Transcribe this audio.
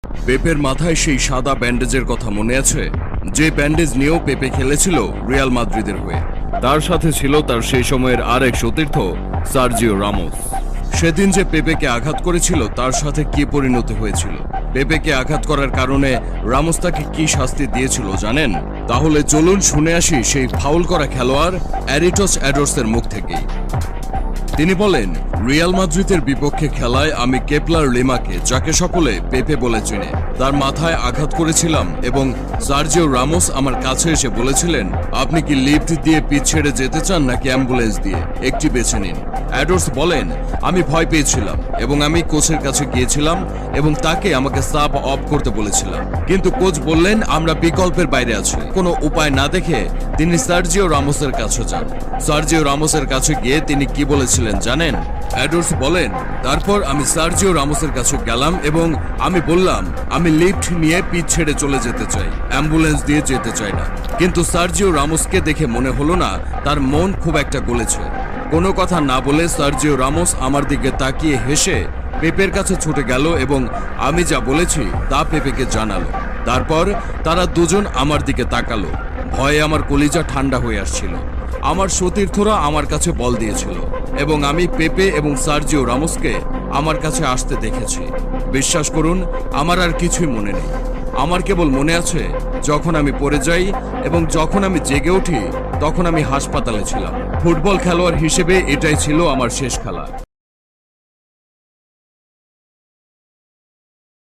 পেপের মাথায় সেই সাদা ব্যান্ডেজের কথা মনে আছে, যে ব্যান্ডেজ নিয়েও পেপে খেলেছিল রিয়াল মাদ্রিদের হয়ে। তার সাথে ছিল তার সেই সময়ের আরেক সতীর্থ সার্জিও রামোস। সেদিন যে পেপেকে আঘাত করেছিল তার সাথে কি পরিণতি হয়েছিল, পেপেকে আঘাত করার কারণে রামোস তাকে কি শাস্তি দিয়েছিল জানেন? তাহলে চলুন শুনে আসি সেই ফাউল করা খেলোয়াড় অ্যারিটস অ্যাডোর্সের মুখ থেকেই। তিনি বলেন, রিয়াল মাদ্রিদের বিপক্ষে খেলায় আমি কেপলার লিমাকে, যাকে সকলে পেপে বলে চিনে, তার মাথায় আঘাত করেছিলাম এবং সার্জিও রামোস আমার কাছে এসে বলেছিলেন, আপনি কি লিফট দিয়ে পিচ ছেড়ে যেতে চান নাকি অ্যাম্বুলেন্স দিয়ে, একটি বেছে নিন। অ্যাডোর্স বলেন, আমি ভয় পেয়েছিলাম এবং আমি কোচের কাছে গিয়েছিলাম এবং তাকে আমাকে সাব অফ করতে বলেছিলাম, কিন্তু কোচ বললেন আমরা বিকল্পের বাইরে আছি। কোনো উপায় না দেখে তিনি সার্জিও রামোসের কাছে যান। সার্জিও রামোসের কাছে গিয়ে তিনি কি বলেছিলেন জানেন? অ্যাডোর্স বলেন, তারপর আমি সার্জিও রামোসের কাছে গেলাম এবং আমি বললাম আমি লিফট নিয়ে পিচ ছেড়ে চলে যেতে চাই, অ্যাম্বুলেন্স দিয়ে যেতে চাই না। কিন্তু সার্জিও রামোসকে দেখে মনে হলো না তার মন খুব একটা গলেছে। কোনো কথা না বলে সার্জিও রামোস আমার দিকে তাকিয়ে হেসে পেপের কাছে ছুটে গেল এবং আমি যা বলেছি তা পেপেকে জানালো। তারপর তারা দুজন আমার দিকে তাকালো। ভয়ে আমার কলিজা ঠান্ডা হয়ে আসছিল। আমার সতীর্থরা আমার কাছে বল দিয়েছিল এবং আমি পেপে এবং সার্জিও রামোসকে আমার কাছে আসতে দেখেছি। বিশ্বাস করুন, আমার আর কিছুই মনে নেই। আমার কেবল মনে আছে যখন আমি পড়ে যাই এবং যখন আমি জেগে উঠি তখন আমি হাসপাতালে ছিলাম। ফুটবল খেলোয়াড় হিসেবে এটাই ছিল আমার শেষ খেলা।